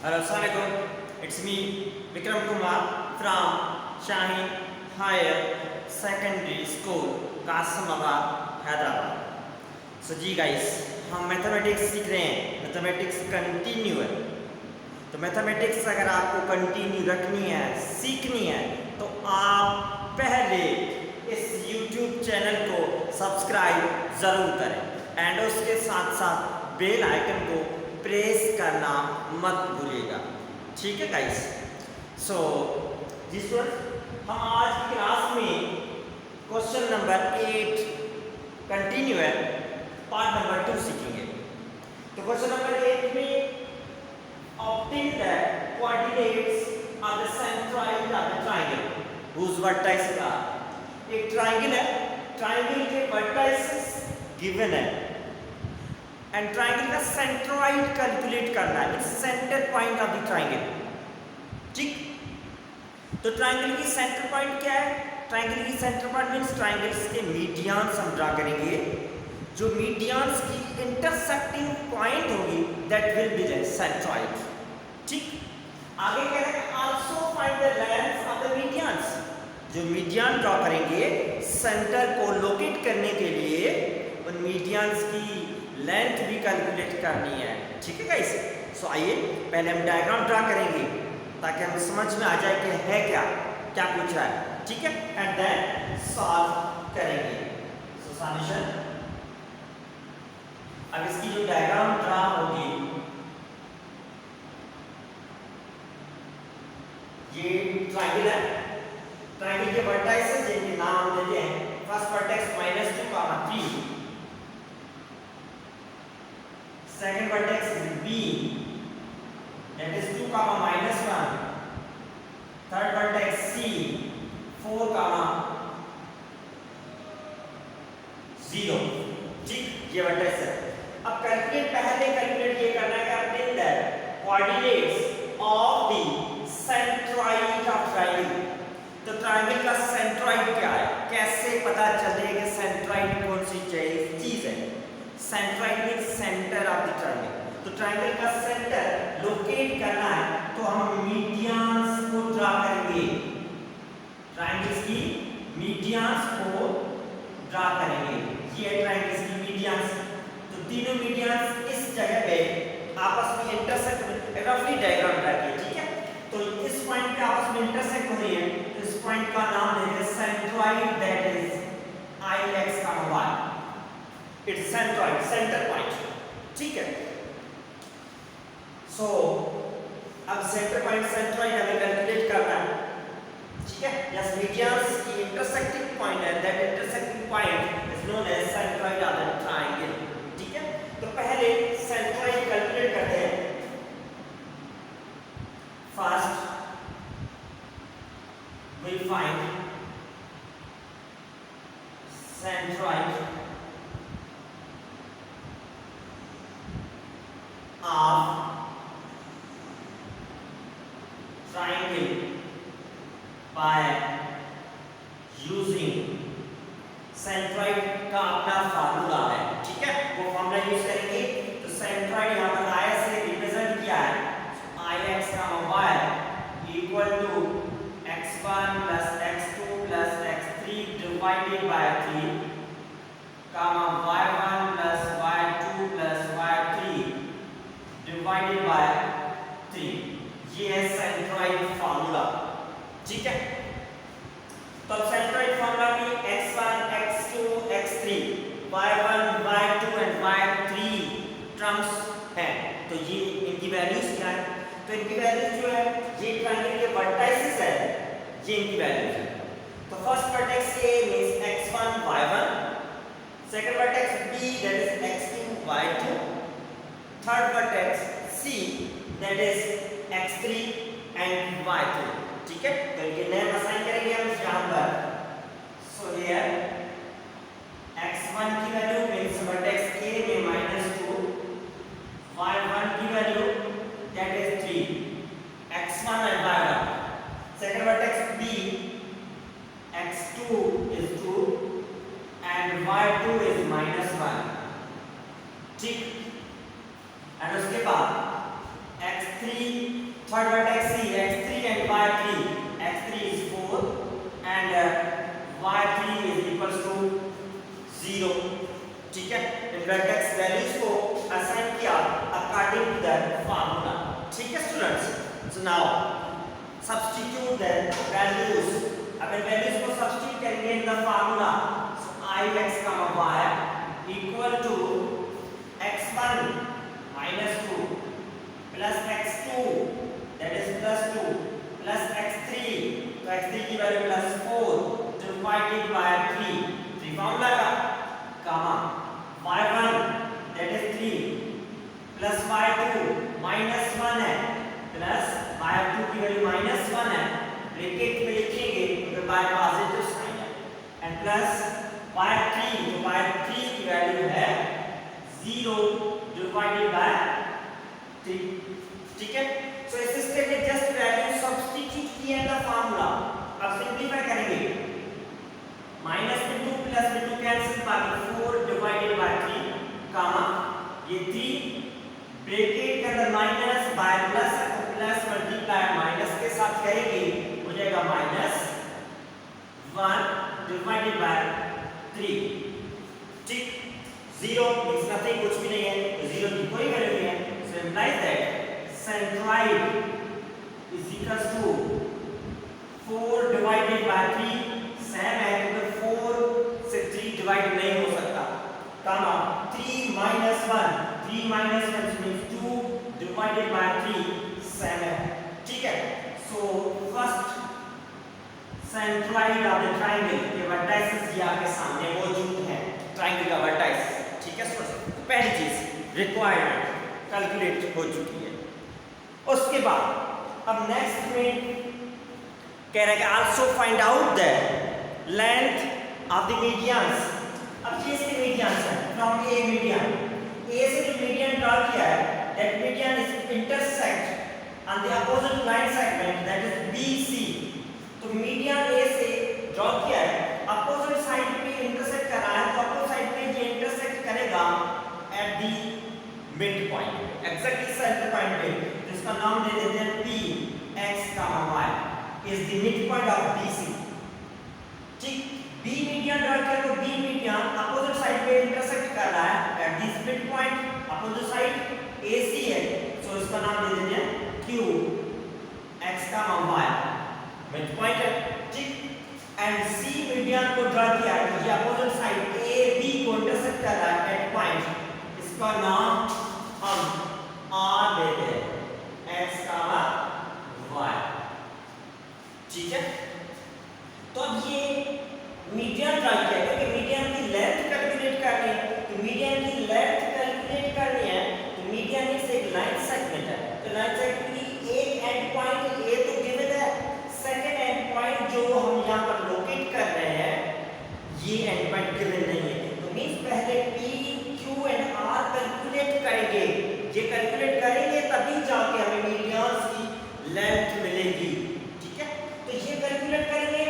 Hello, Assalamualaikum. It's me, Vikram Kumar from Shaheen Higher Secondary School, Kasamabad, Hyderabad. So ji guys, हम mathematics सीख रहे हैं. Mathematics continue है. तो mathematics अगर आपको कंटिन्यू रखनी है, सीखनी है, तो आप पहले इस YouTube चैनल को सब्सक्राइब ज़रूर करें एंड उसके साथ साथ बेल आइकन को प्रेस करना मत भूलिएगा. ठीक है गाइस. सो जी स्टूडेंट्स, हम आज की क्लास में क्वेश्चन नंबर 8 कंटिन्यू है, पार्ट नंबर 2 सीखेंगे. तो क्वेश्चन नंबर 8 में obtain the coordinates of the centroid of the triangle whose vertices are. एक ट्राइंगल है, ट्राइंगल के वर्टाइसेस गिवन है एंड ट्राइंगल का सेंट्रॉइड कैलकुलेट करना है. Its centre point of the triangle. ठीक. तो ट्राइंगल की सेंटर पॉइंट क्या है? ट्राइंगल की सेंटर पॉइंट मींस ट्राइंगल्स के मीडियंस हम ड्रा करेंगे. जो मीडियंस की इंटरसेक्टिंग पॉइंट होगी that will be the centroid. ठीक. आगे कह रहे हैं also find the length of the medians. जो मीडियन ड्रॉ करेंगे सेंटर को लोकेट करने के लिए उन मीडियंस की लेंथ भी कैलकुलेट करनी है. ठीक है गाइस. सो आइए पहले हम डायग्राम ड्रा करेंगे ताकि हमें समझ में आ जाए कि है क्या क्या पूछ रहा है. ठीक है. एंड देन सॉल्व करेंगे. So solution. अब इसकी जो डायग्राम ड्रा होगी, ये ट्रायंगल है. ट्रायंगल के वर्टाइसेस जिनके नाम हम देते हैं. First vertex -2, 3. Second vertex is B, that is 2, -1. Third vertex C, 4, 0. ठीक. ये वर्टेक्स है. अब कैलकुलेट, पहले कैलकुलेट ये करना है कि अपने the coordinates of the centroid of triangle. तो ट्रायंगल का सेंट्रॉइड क्या है? कैसे पता चलेगा कि सेंट्रॉइड कौन सी चीज है? Centroid means centre of the triangle. तो ट्रायंगल का सेंटर लोकेट करना है तो हम मीडियंस को ड्रा करेंगे. ट्रायंगल्स की मीडियंस को ड्रा करेंगे. ये ट्रायंगल्स की मीडियंस. तो तीनों मीडियंस इस जगह पे आपस में इंटरसेक्ट, रफली डायग्राम ड्रा किए. ठीक है. तो इस पॉइंट पे आपस में इंटरसेक्ट हो रही है. तो इस पॉइंट का नाम देंगे centroid, that is Ix, y. It's centroid, centre point. ठीक है. सो अब सेंटर पॉइंट सेंट्रॉइड हमें कैलकुलेट करना है. ठीक है. यस, मीडियंस की इंटरसेक्टिंग पॉइंट है. That intersecting point is known as centroid of the triangle. ठीक है. तो पहले सेंट्रॉइड कैलकुलेट करते हैं. First, we find centroid of triangle by using centroid का अपना फार्मूला है. ठीक है. वो फार्मूला यूज करेंगे. तो सेंट्रॉइड यहाँ पर I से रिप्रेजेंट किया है. Ix, y equal to x1 plus x2 plus x3 divided by 3, y1 plus y2 plus y3 divided by 3. ये है सेंट्रॉइड फार्मूला. ठीक है. तो अब सेंट्रॉइड फार्मूला में x1, x2, x3, y1, y2 and y3 terms हैं. तो ये इनकी वैल्यूज क्या है? तो इनकी वैल्यूज जो है, ये ट्रायंगल के वर्टाइसेस है, ये इनकी वैल्यूज है. तो first vertex A means x1, y1. Second vertex B that is x2, y2. Third vertex C that is x3 and y3. ठीक है. तो ये नेम असाइन करेंगे हम यहां पर. सो हियर x1 की वैल्यू मींस वर्टेक्स A में -2, y1 की value that is 3, x1 and y1. Second vertex B, x2 is 2 and y2 is -1. ठीक. एंड उसके बाद x3 x3 third vertex C, x3 and y3, x3 is 4 and y3 is equals to 0. ठीक है, इन vertex values को assign किया according to the formula. ठीक है students, so now substitute the values. अब इन values को substitute करेंगे in the formula. So Ix comma y equal to x1 minus 2 plus x2 that is plus 2 plus x3, तो x3 की value plus 4 divided by 3 formula का comma y1 that is 3 plus y2 minus 1 है plus y2 की value minus 1 है, bracket में लिखेंगे तो by positive sign है and plus y3, तो y3 की वैल्यू है 0 divided by 3. ठीक है, सो इस स्टेप में जस्ट वैल्यू सब्स्टिट्यूट किया है द फार्मूला. अब सिंपलीफाई करेंगे, माइनस में 2 प्लस में 2 कैंसिल, बाकी 4 डिवाइडेड बाय 3 कामा ये 3 ब्रैकेट के अंदर minus by plus, plus multiply minus के साथ करेंगे हो जाएगा माइनस 1 डिवाइडेड बाय 3. ठीक, 0 मींस नथिंग, कुछ भी नहीं है, तो 0 की कोई वैल्यू नहीं है. So implies that centroid is equals to 4 divided by 3. Same है क्योंकि 4 से 3 डिवाइड नहीं हो सकता. कामा 3 minus 1, 3 minus 1 means 2 divided by 3 same है. ठीक है, so first centroid of the triangle के vertices ये आपके सामने मौजूद है, ट्रायंगल का वर्टाइस. ठीक है, तो पहली चीज रिक्वायरमेंट कैलकुलेट हो चुकी है. उसके बाद अब नेक्स्ट में कह रहा है कि also find out the length of the medians. अब ये इसके मीडियंस है फ्रॉम ए मीडियन, ए से जो मीडियन ड्रॉ किया है that median is intersect on the opposite line segment that is BC. तो मीडियन ए से ड्रॉ किया है, अपोजिट साइड पे इंटरसेक्ट कर रहा है, तो अपोजिट साइड पे ये इंटरसेक्ट करेगा at the mid point, exactly centre point पे, जिसका नाम दे देते हैं P x, y is the mid point of BC. ठीक, B मीडियन ड्रॉ किया तो B मीडियन अपोजिट साइड पे इंटरसेक्ट कर रहा है at this mid point, opposite side AC है, सो इसका नाम दे देते हैं Q x, y mid point है. ठीक, एंड C मीडियन को ड्रॉ किया है तो ये अपोजिट साइड AB को इंटरसेक्ट कर रहा है एट पॉइंट, इसका नाम हम R देते हैं x, y. ठीक है, तो अब ये मीडियन ड्रॉ किया है क्योंकि मीडियन की लेंथ कैलकुलेट करनी है, तो मीडियन की लेंथ कैलकुलेट करनी है तो मीडियन इज एक लाइन सेगमेंट है, तो लाइन सेगमेंट की एक एंड पॉइंट A तो गिवन है, सेकंड एंड पॉइंट जो हम यहां पर लोकेट कर रहे हैं ये एंड पॉइंट गिवन नहीं है, तो मींस पहले P, Q and R calculate करेंगे. ये कैलकुलेट करेंगे तभी जाके हमें मीडियंस की लेंथ मिलेगी. ठीक है, तो ये कैलकुलेट करेंगे,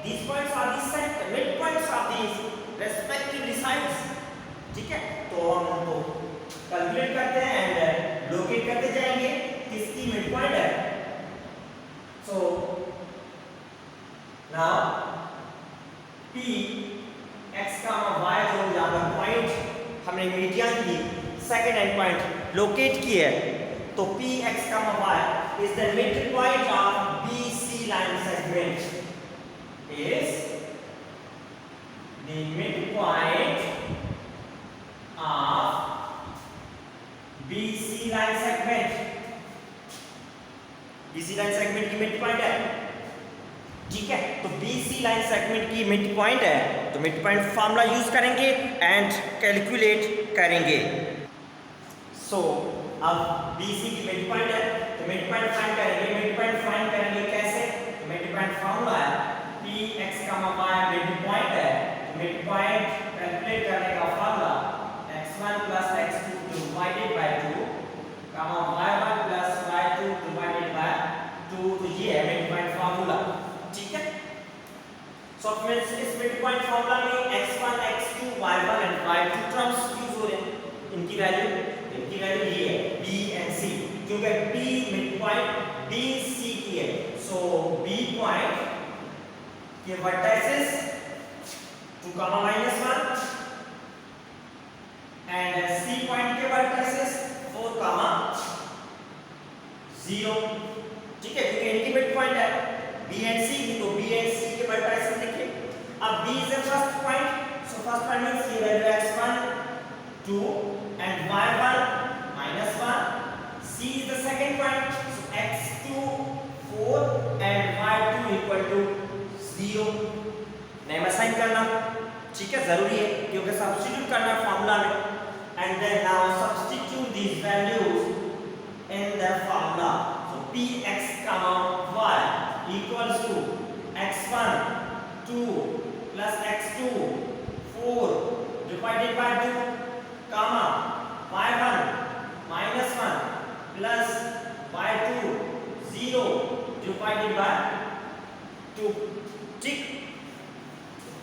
these points are the center mid points of these respective sides. ठीक है, तो हम तो कैलकुलेट करते हैं एंड लोकेट करते जाएंगे किसकी मिड पॉइंट है. So now P x, y जो यहाँ पर पॉइंट हमने मीडियन की सेकंड एंड पॉइंट लोकेट की है, तो P x, y is the midpoint of BC line segment, is the midpoint of BC line segment. BC line segment की mid point है. ठीक है, तो BC लाइन सेगमेंट की मिड पॉइंट है, तो मिड पॉइंट फार्मूला यूज करेंगे and calculate करेंगे. सो अब BC की मिड पॉइंट है तो मिड पॉइंट फाइंड करेंगे. मिड पॉइंट फाइंड करेंगे कैसे, तो मिड पॉइंट फार्मूला है P x, y mid point है, मिड पॉइंट कैलकुलेट करने का formula x1 plus x2 divided by 2 y1 plus y2 divided by 2, तो ये है मिड पॉइंट फार्मूला. ठीक है, सो अब इस मिड पॉइंट फार्मूला में x1, x2, y1 and y2 terms use हो रहे हैं. इनकी वैल्यू ये है B एंड C, जो क्योंकि B mid point B C की है, सो बी पॉइंट के वर्टाइसेस 2, -1 एंड सी पॉइंट के वर्टाइसेस 4, 0। ठीक है, क्योंकि इनकी मिड पॉइंट है बी एंड सी की, तो बी एंड सी के वर्टाइसेस लिखिए। अब B is the first point, so first point means ये value x1 2 and y1 -1। C is the second point, so x2 4 and y2 equal to 0। Name assign करना, ठीक है, जरूरी है क्योंकि सब्स्टिट्यूट करना है फार्मूला में। And then now substitute these values in the formula. So px, y equals to x1 2 plus x2 4 divided by 2, y1 -1 plus y2 0 divided by 2। ठीक,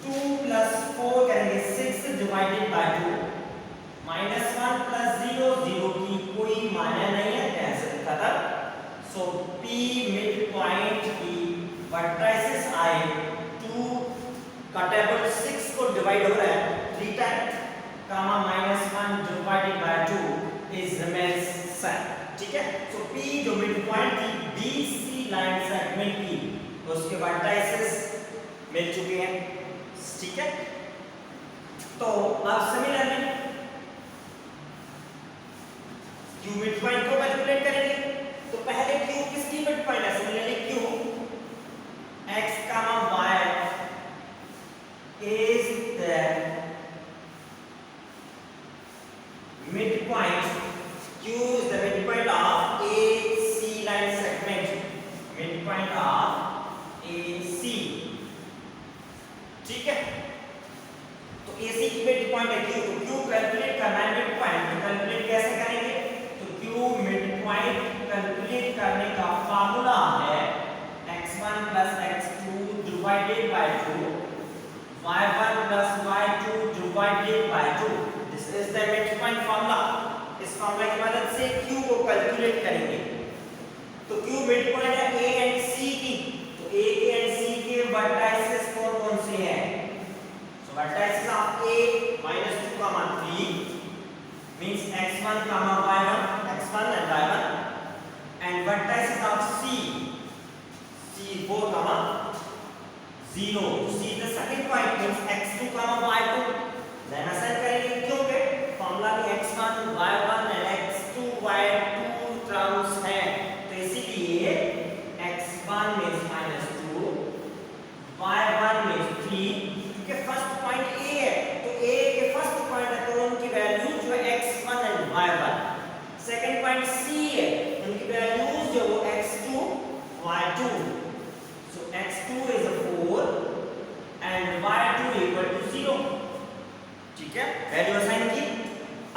2 plus 4 करेंगे 6 divided by 2, -1 plus 0 0 की कोई मायने नहीं है, कैंसिल खत्म। सो P मिड पॉइंट की vertices आए 2 का टेबल 6 को डिवाइड हो रहा है 3 time, -1 divided by 2 is remains same। ठीक है, सो P जो मिड पॉइंट थी BC लाइन सेगमेंट की, तो उसके वर्टाइसेस मिल चुके हैं। ठीक है, तो अब सिमिलरली Q मिड पॉइंट को कैलकुलेट करेंगे। तो पहले Q किसकी मिड पॉइंट है? Similarly Q x, y is the midpoint. Q is the midpoint of AC line segment, midpoint of AC। ठीक है, तो AC की मिड पॉइंट है Q, तो Q कैलकुलेट करना है मिड पॉइंट, तो कैलकुलेट कैसे करेंगे? तो Q मिड पॉइंट कैलकुलेट करने का फार्मूला है x1 plus x2 divided by 2, y1 plus y2 divided by 2। This is the mid point formula. इस फार्मूला की मदद से Q को कैलकुलेट करेंगे। तो Q मिड पॉइंट है A एंड C की, तो A एंड C के वर्टाइसेस कौन से हैं? सो vertices of A -2, 3 means x1, y1, x1 and y1, and vertices of C 4, 0। C is the second point, means x2, y2। then assign करेंगे क्योंकि formula में x1, y1 and x2, y2 terms हैं, तो इसीलिए x1 means -2, y1 means 3, क्योंकि first point A है, तो A के फर्स्ट पॉइंट है तो उनकी वैल्यू जो है x1 and y1। Second point C है, उनकी वैल्यूज जो वो x2, y2। So x2 is 4 and y2 equal to 0। ठीक है, वैल्यू असाइन की।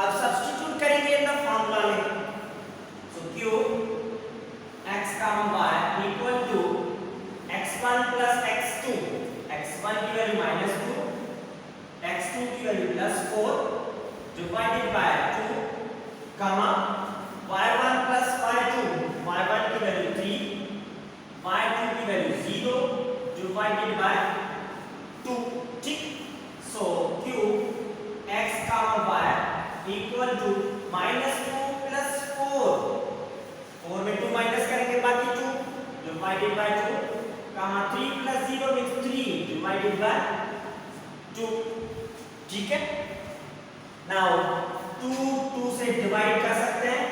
अब सब्स्टिट्यूट करेंगे इन द फार्मूला में। सो Q x, y equal to x1 plus x2, x1 की वैल्यू -2, x2 की value +4 divided by 2, y1 plus y2, y1 की value 3, y2 की वैल्यू 0 divided by 2। ठीक, सो Q x, y equal to -2 plus 4, 4 में 2 minus करेंगे बाकी 2 divided by 2, 3 plus 0 means 3 divided by 2। ठीक है, नाउ 2 से डिवाइड कर सकते हैं,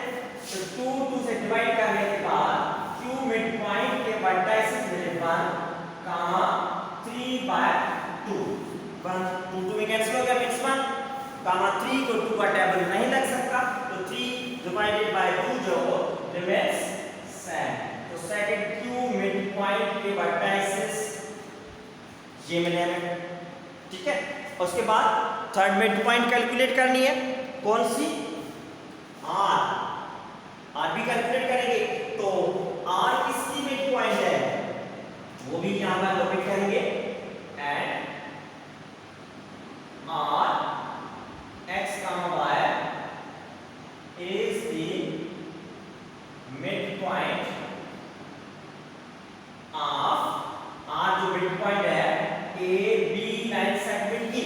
तो 2 से डिवाइड करने के बाद Q मिड पॉइंट के वर्टाइसेस मिले 1, 3/2। 2 में कैंसिल हो गया, मींस 1, 3 को 2 का टेबल नहीं लग सकता, तो 3 डिवाइडेड बाय 2 जो रिमेंस सेम। तो सेकंड Q मिड पॉइंट के वर्टाइसेस ये मिले हमें। ठीक है, उसके बाद थर्ड मिड पॉइंट कैलकुलेट करनी है, कौन सी? R भी कैलकुलेट करेंगे। तो R किसकी मिड पॉइंट है वो भी यहां पर लोकेट करेंगे, and R x, y is the point of R, जो मिड पॉइंट है ए बी लाइन सेगमेंट की,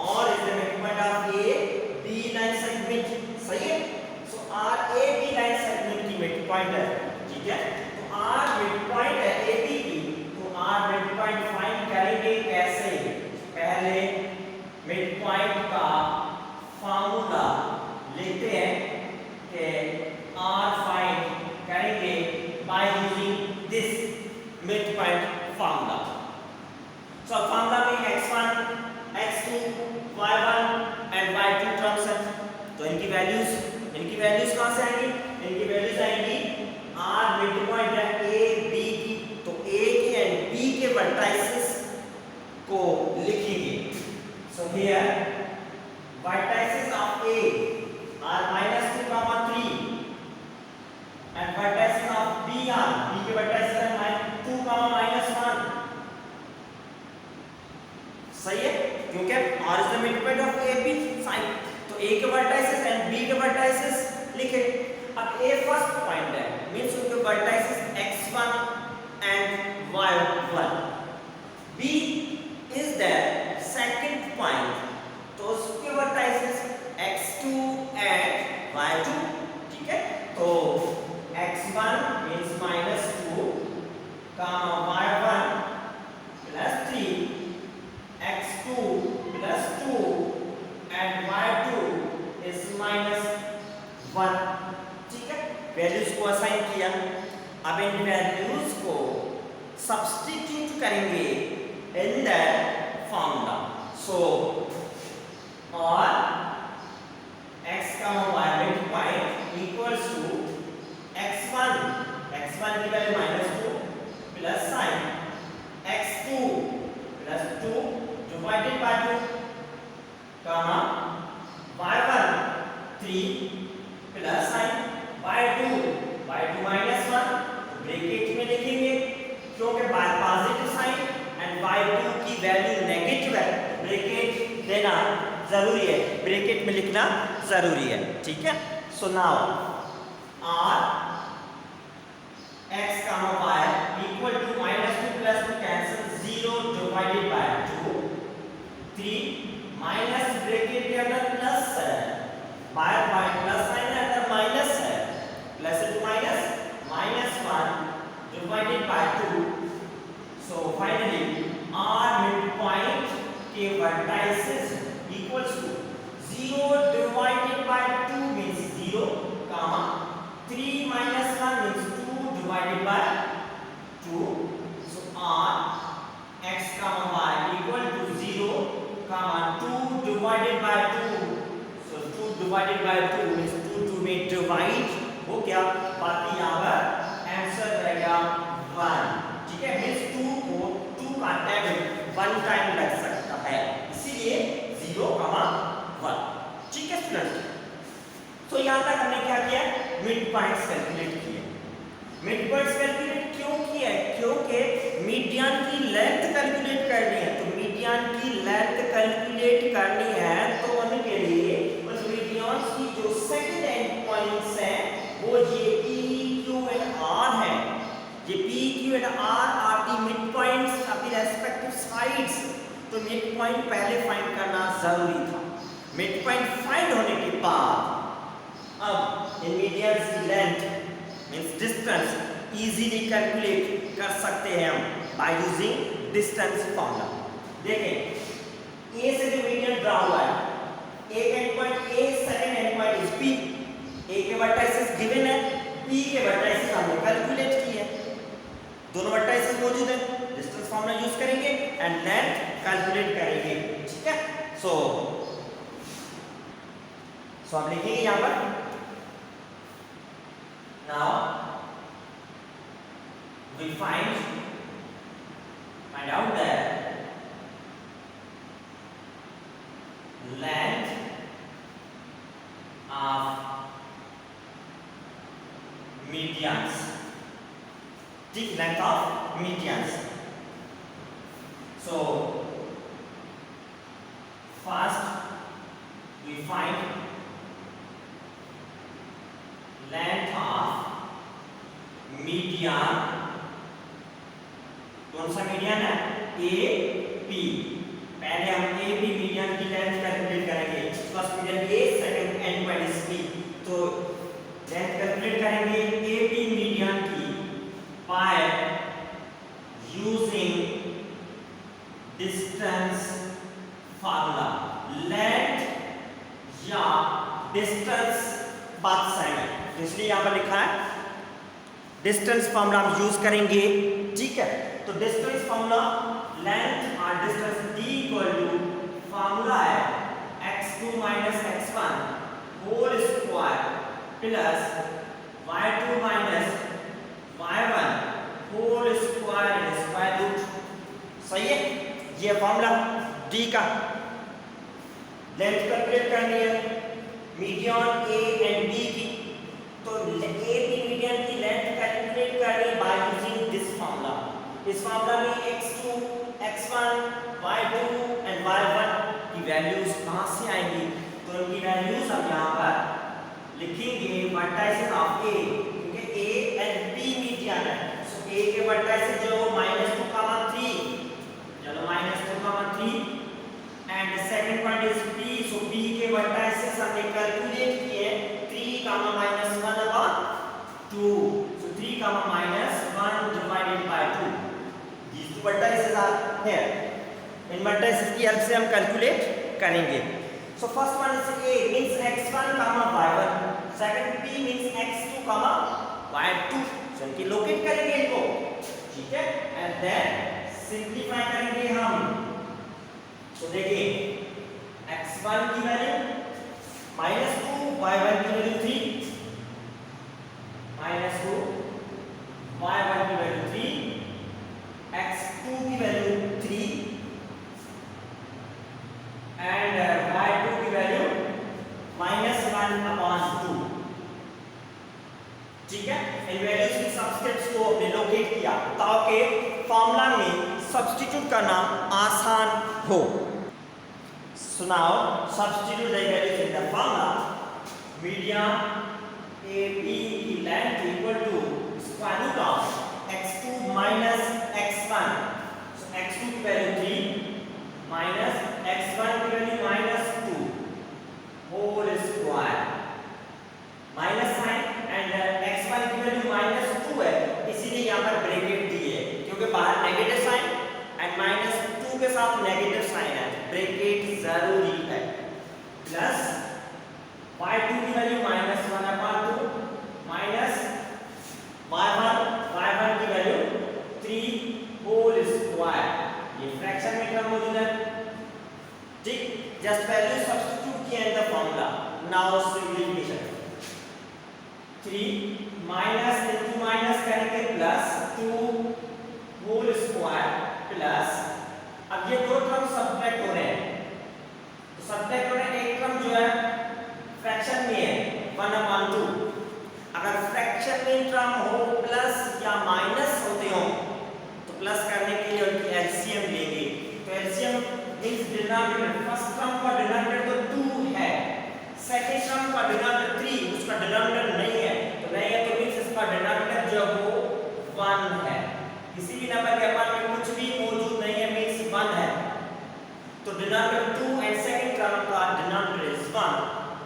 और is the mid point of A B line segment, सही है। So R A B line segment की mid point है, ठीक है। तो आर मिड पॉइंट है ए बी की, तो आर मिड पॉइंट फाइंड करेंगे कैसे? पहले मिड पॉइंट का फार्मूला लिखते हैं कि आर फाइंड करेंगे bye using this mid point formula. So formula में x1, x2, y1 and y2 terms हैं, तो इनकी वैल्यूज कहां से आएंगी? इनकी वैल्यूज आएंगी आर मिड पॉइंट है ए बी की, तो ए के एंड बी के वर्टाइसेस को लिखेंगे। So here vertices of A are -2, 3 and vertices of B are, B के vertices are -2, -1, सही है, क्योंकि R is the midpoint of A B sign, तो A के vertices and B के vertices लिखे। अब A फर्स्ट पॉइंट है, मींस उनके vertices x1 and y1, B is the second point, तो उसके वर्टाइसेस x2 and y2, ठीक है। तो x1 means -2, y1 +3, x2 +2 and y2 is -1, ठीक है। वैल्यूज को असाइन किया, अब इन वैल्यूज को सब्स्टिट्यूट करेंगे इन द फॉर्मूला। सो और x, y midpoint equals to x1 की value -2 plus sign x2 +2 divided by 2, comma y1 3 plus sign y2 -1, bracket में लिखेंगे क्योंकि पॉजिटिव साइन एंड y2 की वैल्यू नेगेटिव है, ब्रैकेट देना जरूरी है, ब्रैकेट में लिखना जरूरी है, ठीक है। So now r x, y equal to -2 + 2 cancel, 0 divided by 2, 3 minus bracket के अंदर प्लस है, बाय प्लस साइन है अंदर माइनस है, plus two minus -1 divided by 2। So finally r mid point के vertices equals to 0 divided by 2 means 0, comma 3 minus 1 means 2 divided by 2. So r x, y equal to 0, comma 2 divided by 2. So 2 divided by 2 means 2 में divide हो गया, बाकी यहाँ पर answer रहेगा 1, ठीक है। मीन्स 2 को 2 का टेबल 1 टाइम लग सकता है, इसीलिए 0, 1, ठीक है स्टूडेंट। तो यहां तक हमने क्या किया? मिड पॉइंट्स कैलकुलेट किए। मिड पॉइंट्स कैलकुलेट क्यों किया है? क्योंकि मीडियन की लेंथ कैलकुलेट करनी है, तो मीडियन की लेंथ कैलकुलेट करनी है, तो उनके लिए उस मीडियंस की जो सेकंड एंड पॉइंट्स हैं वो ये P, Q एंड R हैं। ये P, Q and R are the midpoints of the respective sides, तो मिड पॉइंट पहले फाइंड करना जरूरी था। मिड पॉइंट फाइंड होने के बाद अब इन मीडियंस की length means distance easily calculate कर सकते हैं हम बाय यूजिंग डिस्टेंस फॉर्मूला। देखें ए से जो मीडियन ड्रा हुआ है, एक end point A, second end point is P. A के वर्टाइसेस गिवन है, पी के वर्टाइसेस हमने कैलकुलेट किए हैं, दोनों वर्टाइसेस मौजूद हैं, डिस्टेंस फॉर्मूला यूज करेंगे एंड लेंथ कैलकुलेट करेंगे, ठीक है। सो आप लिखेंगे यहां पर, now we find out that length of medians, the length of medians. So first we find length of median, कौन सा मीडियन है? A P. पहले हम ए पी मीडियन की लेंथ कैलकुलेट करेंगे। First median A, second end point is P. तो length calculate करेंगे A P median की by using distance formula. Length या डिस्टेंस बात साइड है, इसलिए यहां पर लिखा है डिस्टेंस फार्मूला हम यूज करेंगे। ठीक है, तो डिस्टेंस फार्मूला लेंथ और distance d equal to formula है x2 minus x1 whole square plus y2 minus y1 whole square square root. सही है, ये फार्मूला d का। लेंथ कैलकुलेट करनी है मीडियन ए एंड बी की, तो ए बी मीडियन की लेंथ कैलकुलेट करनी बाय यूजिंग दिस फार्मूला। इस फार्मूला में x2, x1, y2 and y1 की वैल्यूज कहां से आएंगी? तो उनकी वैल्यूज हम यहां पर लिखेंगे वर्टाइसेस ऑफ ए, क्योंकि ए एंड बी मीडियन है। सो ए के वर्टाइसेस जो -2, 3, चलो -2, 3 and second point is P। So P के वर्टाइसेस हमने कैलकुलेट किए 3, -1/2। सो 3, -1 divided by 2। these two vertices are here। In vertices की हेल्प से हम कैलकुलेट करेंगे। So first one is A means x1, y1, second P means x2, y2। सो इनकी locate करेंगे इनको, ठीक है, एंड देन सिंपलीफाई करेंगे हम। तो देखिए x1 की वैल्यू -2, y1 की वैल्यू 3, -2, y1 की वैल्यू 3, x2 की वैल्यू 3 एंड y2 की वैल्यू -1/2। ठीक है, इन वैल्यूज की सब्स्टिट्यूट्स को हमने लोकेट किया ताकि फार्मूला में सब्स्टिट्यूट करना आसान हो। So now substitute the values in the formula। Median AB की length equal to square root of x2 minus x1। So x2 की वैल्यू 3 माइनस x1 की value -2 whole square, minus sign and x1 की value -2 है, इसीलिए यहाँ पर bracket दी है, क्योंकि बाहर नेगेटिव साइन एंड -2 के साथ नेगेटिव साइन है, ब्रैकेट जरूरी है। प्लस y2 की वैल्यू -1/2 माइनस y1 की वैल्यू 3 होल स्क्वायर। ये फ्रैक्शन में टर्म मौजूद है। ठीक, जस्ट वैल्यू सब्स्टिट्यूट किया in the formula. Now simplification 3 minus into minus करेंगे प्लस 2 होल स्क्वायर प्लस, अब ये दो टर्म सब्ट्रैक्ट हो रहे हैं, तो सब्ट्रैक्ट हो रहे हैं। एक टर्म जो है फ्रैक्शन में है 1/2। अगर फ्रैक्शन में टर्म हो प्लस या माइनस होते हो तो प्लस करने के लिए उनकी एलसीएम लेंगे। तो LCM means denominator, first term का डिनोमिनेटर तो 2 है, सेकंड टर्म का डिनोमिनेटर 3, उसका डिनोमिनेटर नहीं है, तो नहीं है तो मींस इसका डिनोमिनेटर जो वो 1 है। किसी भी नंबर के अपार्ट में कुछ भी मौजूद नहीं है मींस 1 है, तो डिनोमिनेटर 2 एंड सेकंड टर्म का डिनोमिनेटर इज 1।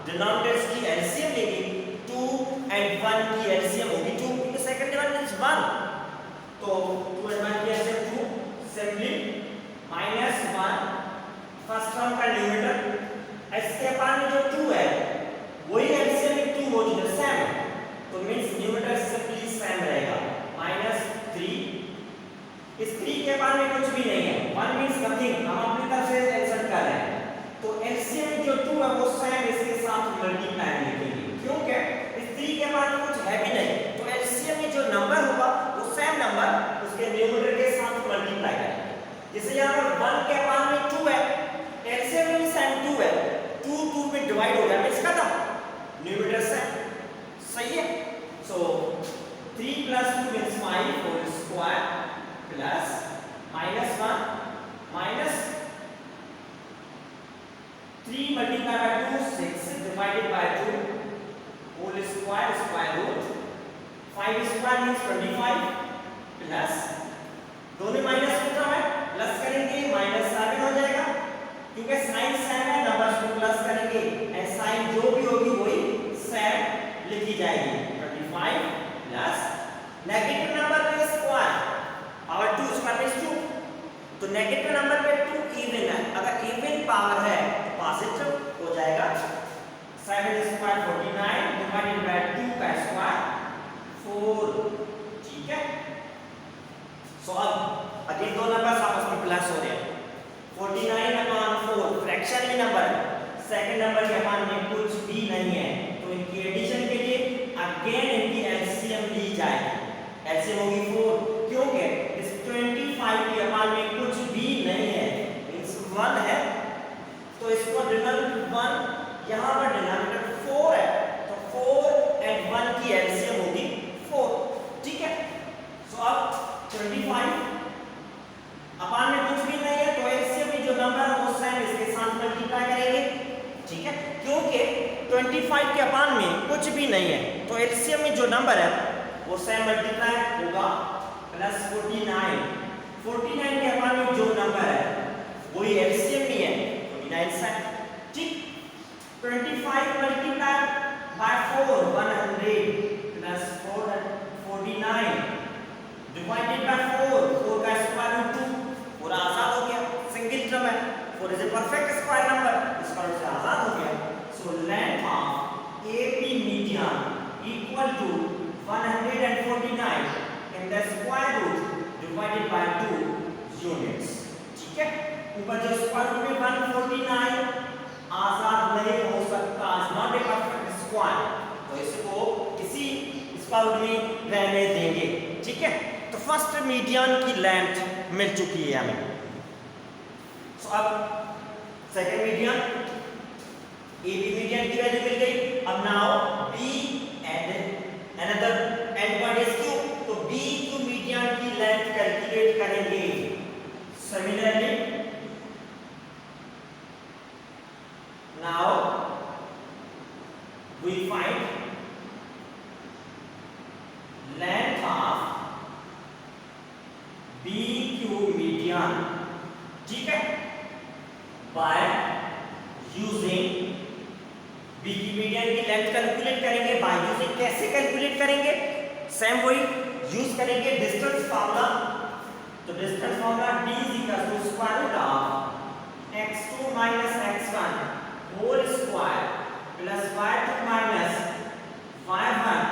डिनोमिनेटर्स की एलसीएम लेंगे, 2 एंड 1 की एलसीएम होगी 2, क्योंकि सेकंड डिनोमिनेटर इज 1, तो 2 एंड 1 की एलसीएम 2, सिंपली -1 फर्स्ट टर्म का न्यूमरेटर, इसके अपार्ट में जो 2 है वही एलसीएम में 2 मौजूद है, सेम, तो मींस न्यूमरेटर सिंपली सेम रहेगा -3। इस 3 के बाद में कुछ भी नहीं है, 1 मींस नथिंग, हम अपनी तरफ से इंसर्ट कर रहे हैं, तो एलसीएम जो 2 है वो सेम इसके साथ मल्टीप्लाई लिखेंगे, क्योंकि इस 3 के बाद में कुछ है भी नहीं, तो एलसीएम में जो नंबर होगा वो सेम नंबर उसके न्यूमरेटर के साथ मल्टीप्लाई करेंगे। जैसे यहाँ पर 1 के बाद में 2 है, एलसीएम में सेम 2 है, 2 में डिवाइड हो गया, इसका था न्यूमरेटर सेम। सही है, so 3 + 2 means 5 whole square plus -1 minus 3 multiply by 2 6 divided by 2 whole square square root 5 5 स्क्वायर मींस 25 प्लस दोनों माइनस सूत्र है प्लस करेंगे -7 हो जाएगा क्योंकि साइन सेम है नंबर्स को प्लस करेंगे एंड साइन जो भी होगी वही सेम लिखी जाएगी 25 प्लस नेगेटिव नंबर पे स्क्वायर पावर 2 स्क्वायर मींस 2 तो नेगेटिव नंबर पे 2 इवन है अगर इवन पावर है तो पॉजिटिव हो जाएगा 7 स्क्वायर 49 डिवाइडेड बाय 2 का स्क्वायर 4 ठीक है सो अब अगेन दो नंबर्स आपस में प्लस हो रहे हैं 49/4 फ्रैक्शन में नंबर सेकंड नंबर के मान में कुछ भी नहीं है तो इनकी एडिशन के लिए अगेन इनकी एलसीएम ली जाएगी एलसीएम होगी 4 क्योंकि इस 25 के मान में कुछ भी नहीं है मींस 1 है तो इसको डिनोमिनेटर 1 यहां पर डिनोमिनेटर 4 है तो 4 एंड 1 की एलसीएम होगी 4 ठीक है सो अब 25 अपान में कुछ भी नहीं है तो एलसीएम में जो नंबर है वो सेम इसके साथ मल्टीप्लाई करेंगे ठीक है क्योंकि 25 के अपान में कुछ भी नहीं है तो एलसीएम में जो नंबर है वो सेम मल्टीप्लाई होगा प्लस 49 के अपान में जो नंबर है वही एलसीएम में है 49 सेम ठीक 25 multiply by 4 100 plus 49 divided by 4 का स्क्वायर रूट 2 पूरा आजाद हो गया सिंगल टर्म है 4 is a perfect square number इसका रूट से आजाद हो गया so length of AB median equal to 149 in the square root divided by 2 units ठीक है ऊपर जो स्क्वायर रूट में 149 आजाद नहीं हो सकता is not a perfect square तो इसको इसी स्क्वायर रूट में रहने देंगे ठीक है तो फर्स्ट मीडियन की लेंथ मिल चुकी है हमें सो अब second median A B median की वैल्यू मिल गई अब now B and another and what is Q तो बी क्यू मीडियन की लेंथ कैलकुलेट करेंगे similarly now we find length of BQ median ठीक है by using BQ median की लेंथ कैलकुलेट करेंगे by using कैसे कैलकुलेट करेंगे सेम वही यूज करेंगे डिस्टेंस फार्मूला तो distance formula D = square root of x2 - x1 whole square plus y2 - y1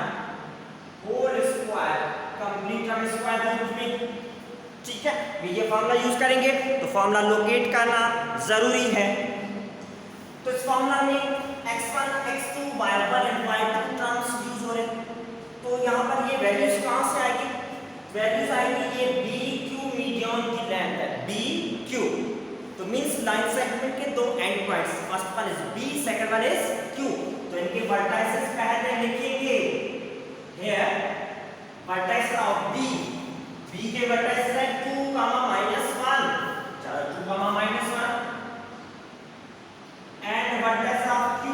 whole square complete term square root में ठीक है ये फार्मूला यूज करेंगे तो फार्मूला लोकेट करना जरूरी है तो इस फार्मूला में x1 x2 y1 and y2 terms use हो रहे हैं तो यहां पर ये वैल्यूज कहां से आएगी वैल्यूज आएगी ये BQ मीडियन की लेंथ है BQ तो मींस लाइन सेगमेंट के दो and points first one is B second one is Q तो इनके वर्टाइसेस पहले लिखेंगे हियर वर्टाइस ऑफ B के वर्टाइसेस है 2, -1 चलो 2, -1 and vertices of Q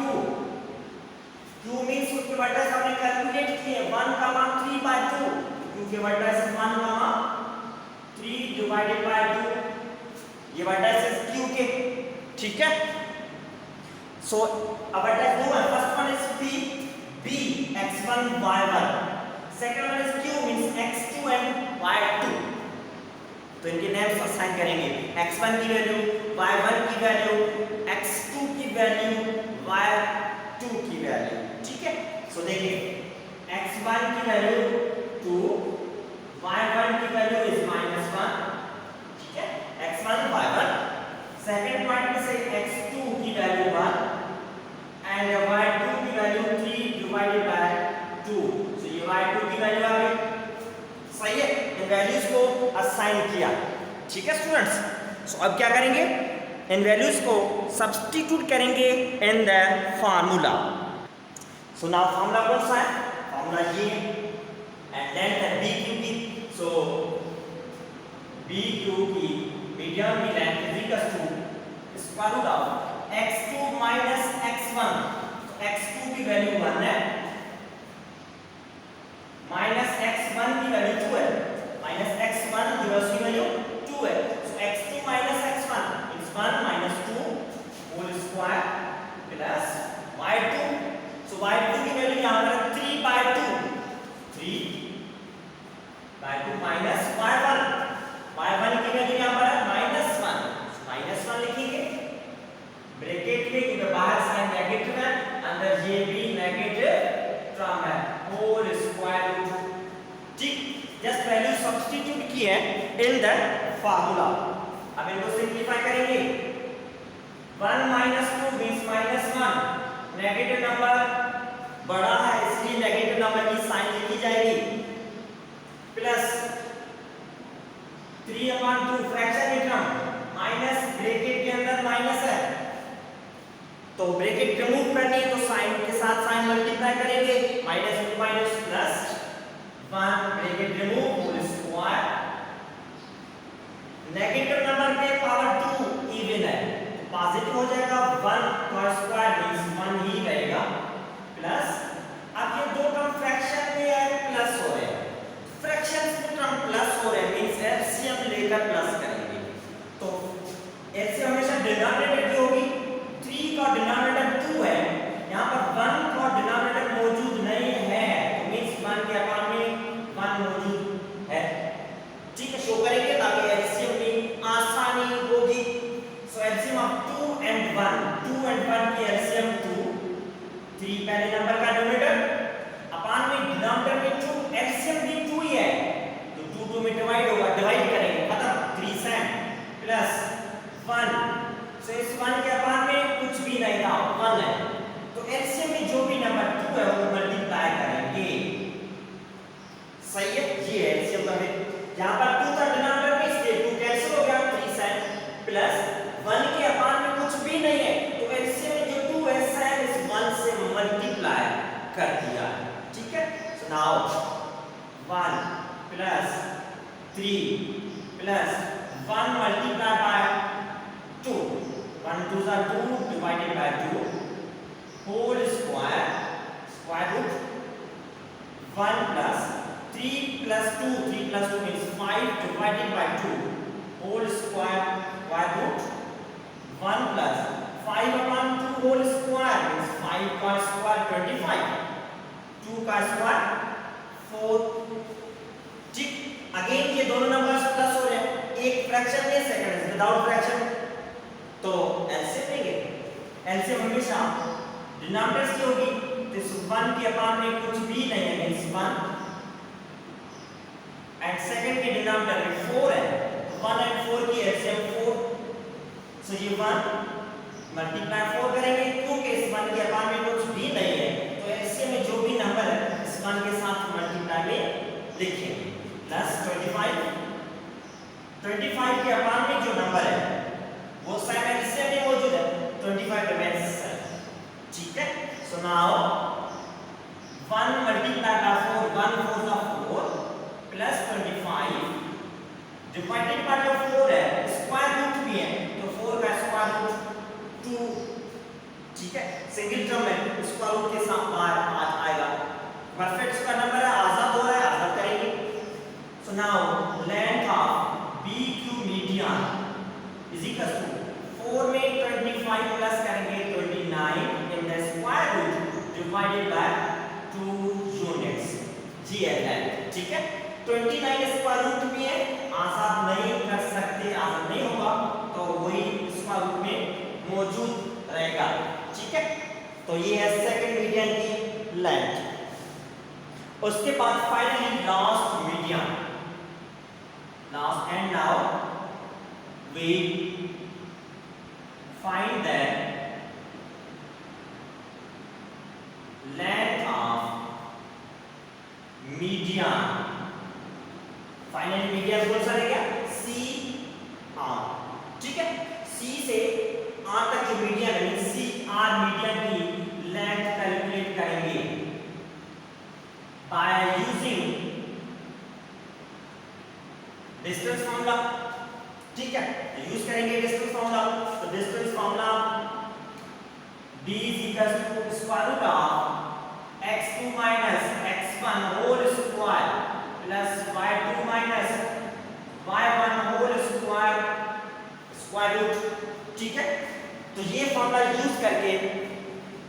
means उसके वर्टाइस हमने कैलकुलेट किए 1, 3/2 Q के वर्टाइस 1, 3 डिवाइडेड बाय 2 ये वर्टाइसेस Q के ठीक है सो अब वर्टाइस दो है first one is B x1 y1 second one is Q means x2 and y2 तो इनके नेम्स असाइन करेंगे x1 की वैल्यू y1 की वैल्यू x2 की वैल्यू y2 की वैल्यू ठीक है सो देखिए x1 की वैल्यू 2 y1 की वैल्यू इज -1 ठीक है x1 y1 सेकंड पॉइंट में से x2 की वैल्यू 1 एंड y2 की वैल्यू 3 डिवाइडेड बाय 2 सो ये y2 की वैल्यू आ गई सही है इन वैल्यूज को असाइन किया ठीक है स्टूडेंट्स सो अब क्या करेंगे इन वैल्यूज को सब्स्टिट्यूट करेंगे इन the formula so now formula कौन सा है फार्मूला ये एंड लेंथ है BQ की सो BQ की मीडियन की length is equal to square root of x2 - x1 तो x2 की वैल्यू 1 है जस्ट वैल्यू सब्स्टिट्यूट की है इन द फार्मूला। अब इनको सिंप्लीफाई करेंगे। 1 minus 2 means -1, नेगेटिव नंबर बड़ा है इसलिए नेगेटिव नंबर की साइन लिखी जाएगी, प्लस 3/2 फ्रैक्शन में टर्म माइनस, ब्रैकेट के अंदर माइनस है तो ब्रैकेट रिमूव करनी है तो साइन के साथ साइन मल्टीप्लाई करेंगे, -2 minus plus 1 bracket remove whole square. Negative number पे पावर 2 इवन है तो पॉजिटिव हो जाएगा, 1 का स्क्वायर मींस 1 ही रहेगा, प्लस अब ये दो टर्म फ्रैक्शन में है प्लस हो रहे हैं, फ्रैक्शंस में टर्म प्लस हो रहे हैं मींस एलसीएम लेकर प्लस करेंगे तो एलसीएम हमेशा डिनोमिनेटर की होगी, 3 का डिनोमिनेटर 2 है, यहां पर 1 का डिनोमिनेटर मौजूद नहीं है तो मींस 1 के अपान में 1 मौजूद है। ठीक है, शो करेंगे ताकि एलसीएम में आसानी होगी। सो एलसीएम ऑफ 2 and 1 की एलसीएम 2, 3 पहले नंबर का डिनोमिनेटर अपान में डिनोमिनेटर में 2, एलसीएम भी 2 ही है तो 2 2 में डिवाइड होगा, डिवाइड करेंगे खत्म, 3 7 प्लस 1। सो इस 1 के अपान में कुछ भी नहीं था, 1 है तो एलसीएम में जो भी नंबर 2 है वो मल्टीप्लाई करेंगे। सही है, ये एलसीएम का है, यहां पर 2 था डिनोमिनेटर में इसलिए 2 कैंसिल हो गया, 3 7 प्लस 1 के अपान में कुछ भी नहीं है तो एलसीएम में जो 2 है 7 इस 1 से मल्टीप्लाई कर दिया। ठीक है, so now 1 plus 3 plus 1 multiply by 2, 1 2 are 2 divided by 2 whole square, square root 1 plus 3 plus 2, 3 plus 2 means 5 divided by 2 whole square root 1 plus 5 upon 2 whole square means 5 का square 25, 2 का square 4। ठीक, अगेन ये दोनों numbers plus हो रहे हैं, एक fraction में सेकंड इज विदाउट फ्रैक्शन तो एलसीएम लेंगे, एलसीएम हमेशा डिनोमिनेटर्स की होगी तो इस 1 के अपान में कुछ भी नहीं है मींस 1 एंड सेकंड के डिनोमिनेटर में 4 है, 1 एंड 4 की एलसीएम 4। सो ये 1 मल्टीप्लाई 4 करेंगे क्योंकि इस 1 के अपान में कुछ भी नहीं है तो एलसीएम में जो भी नंबर है इस 1 के साथ मल्टीप्लाई में लिखेंगे, प्लस 25 के अपान में जो नंबर है वो सेम एलसीएम में मौजूद है, 25 रिमेंस। ठीक है, सो नाउ 1 मल्टीप्लाई बाय 4, 1 4 का 4 प्लस 25 डिवाइडेड बाय जो 4 है स्क्वायर रूट भी है तो 4 का स्क्वायर रूट 2। ठीक है, सिंगल टर्म में स्क्वायर रूट के साथ बाहर आएगा, परफेक्ट स्क्वायर नंबर है, आजाद हो रहा है, आजाद करेंगे। So now length of BQ median is equal to 4 में 25 प्लस करेंगे 29 in the square root divided by 2 units GLN। ठीक है, 29 स्क्वायर रूट में है, आजाद नहीं कर सकते, आजाद नहीं होगा तो वही स्क्वायर रूट में मौजूद रहेगा। ठीक है, तो ये है सेकंड मीडियन की लेंथ। उसके बाद finally last median, last and now we find the length of median। Final median कौन सा रहेगा, CR। ठीक है, C से R तक जो मीडियन है CR मीडियन की लेंथ कैलकुलेट करेंगे बाय यूजिंग डिस्टेंस फॉर्मूला। ठीक है, यूज करेंगे डिस्टेंस फॉर्मूला, तो distance formula d is equal to square root of x2 minus x1 whole square plus y2 minus y1 whole square square root। ठीक है, तो ये formula use करके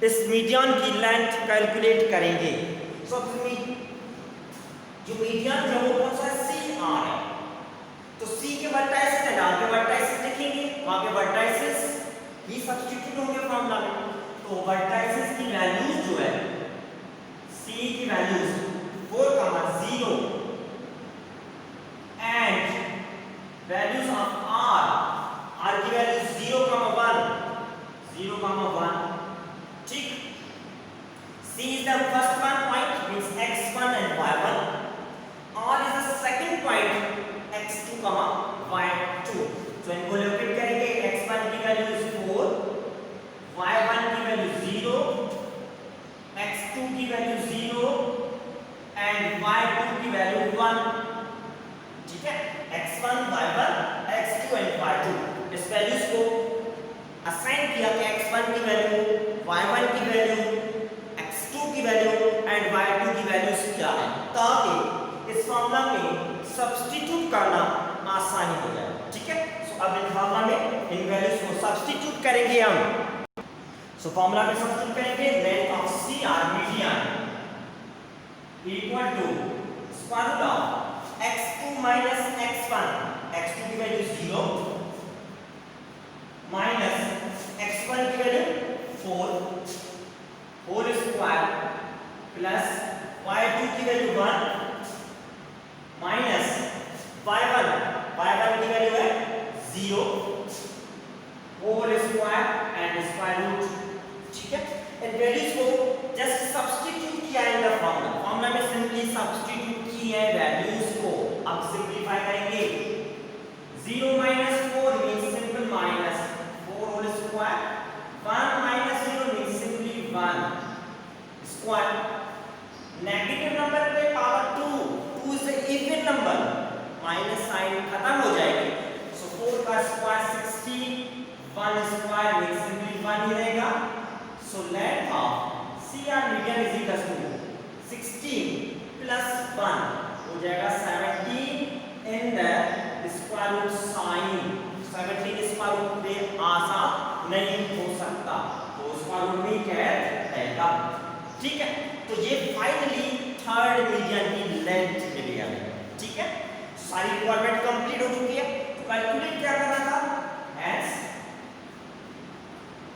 इस मीडियन की लेंथ कैलकुलेट करेंगे। सो जो मीडियन जो वो कौन सा CR है तो C के वर्टाइसेस है, डाल के वर्टाइसेस लिखेंगे, वहां के वर्टाइसेस ही सब्स्टिट्यूट होंगे फॉर्मूला में तो वर्टाइसेस की वैल्यूज जो है C की वैल्यूज 4, 0 1, ठीक है, x1 y1 x2 and y2 इस वैल्यूज को असाइन किया कि x1 की वैल्यू, y1 की वैल्यू, x2 की वैल्यू एंड y2 की वैल्यूज क्या है, ताकि इस फॉर्मूला में सब्स्टिट्यूट करना आसानी हो जाए, ठीक है। सो अब इन फॉर्मूला में इन वैल्यूज को सब्स्टिट्यूट करेंगे हम। सो फॉर्मूला में सब्स्टिट्यूट करेंगे length of C R median equal to square root of x2 minus x1, x2 की वैल्यू 0 माइनस x1 की value 4 whole square plus y2 की वैल्यू 1 माइनस y1 की वैल्यू है 0 whole square and square root, ठीक है। इन values को just substitute किया इन द फॉर्मूला, फॉर्मूला में सिंपली सब्स्टिट्यूट किए वैल्यूज को अब सिंपलीफाई करेंगे। 0 minus 4 means simple minus 4 whole square, 1 minus 0 means simply 1 square. Negative number पे power 2 is a even number, minus sign खत्म हो जाएगी। सो 4 का स्क्वायर 16, 1 स्क्वायर मींस सिंपली 1 ही रहेगा। So length of CR median is equal to 16 plus 1 हो जाएगा 17 in the square root sign. 17 square root पे आसान नहीं हो सकता, तो स्क्वायर रूट में क्या रहेगा, ठीक है। तो ये फाइनली थर्ड मीडियन की लेंथ मिल गया, ठीक है। सारी रिक्वायरमेंट कंप्लीट हो चुकी है। तो कैलकुलेट क्या करना था, हेंस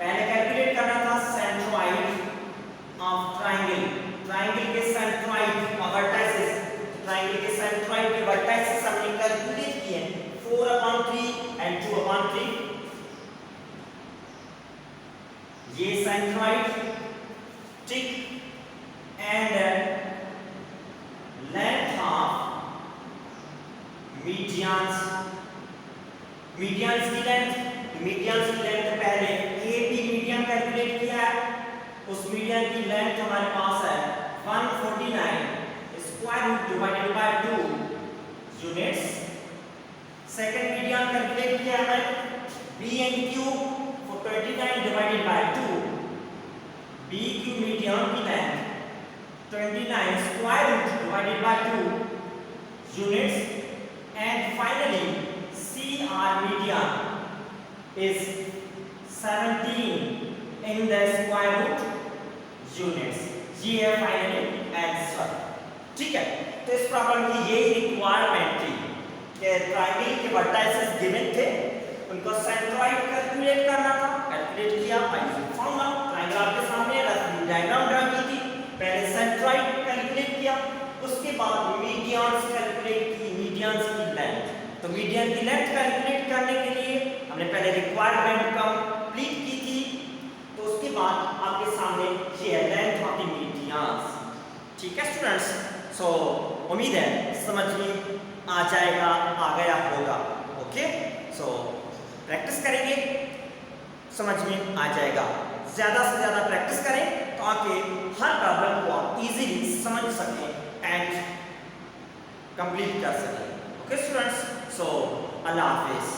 पहले कैलकुलेट करना था सेंट्रोइड ऑफ ट्रायंगल, ट्रायंगल के सेंट्रोइड का वर्टिसेस, ट्रायंगल के सेंट्रोइड के वर्टिसेस हमने कैलकुलेट किए 4/3 एंड 2/3। ये सेंट्रोइड, ठीक, and length of medians, medians की लेंथ, मीडियंस की लेंथ पहले AB मीडियन कैलकुलेट किया है, उस मीडियन की लेंथ हमारे पास है 149 square root divided by 2 units. Second median calculate किया है BQ for 29 divided by 2, BQ median की length 29 square root divided by 2 units. And finally CR median is 17 in the square root units। ये है finally answer, ठीक है। तो इस problem की यही रिक्वायरमेंट थी कि ट्रायंगल के वर्टिसेस गिवन थे, उनको सेंट्रोइड कैलकुलेट करना था, कैलकुलेट किया बाय फॉर्मूला, ट्रायंगल आपके सामने डायग्राम ड्रा की थी, पहले सेंट्रोइड कैलकुलेट किया, उसके बाद मीडियंस कैलकुलेट की, मीडियंस की लेंथ। तो मीडियन की लेंथ कैलकुलेट करने के लिए हमने पहले रिक्वायरमेंट कंप्लीट की थी, तो उसके बाद आपके सामने ये है लेंथ ऑफ द मीडियंस, ठीक है स्टूडेंट्स। सो उम्मीद है समझ में आ जाएगा, आ गया होगा, ओके। सो प्रैक्टिस करेंगे, समझ में आ जाएगा। ज़्यादा से ज़्यादा प्रैक्टिस करें ताकि हर प्रॉब्लम को आप इजीली समझ सकें एंड कंप्लीट कर सकें, ओके स्टूडेंट्स। सो अल्लाह हाफिज़।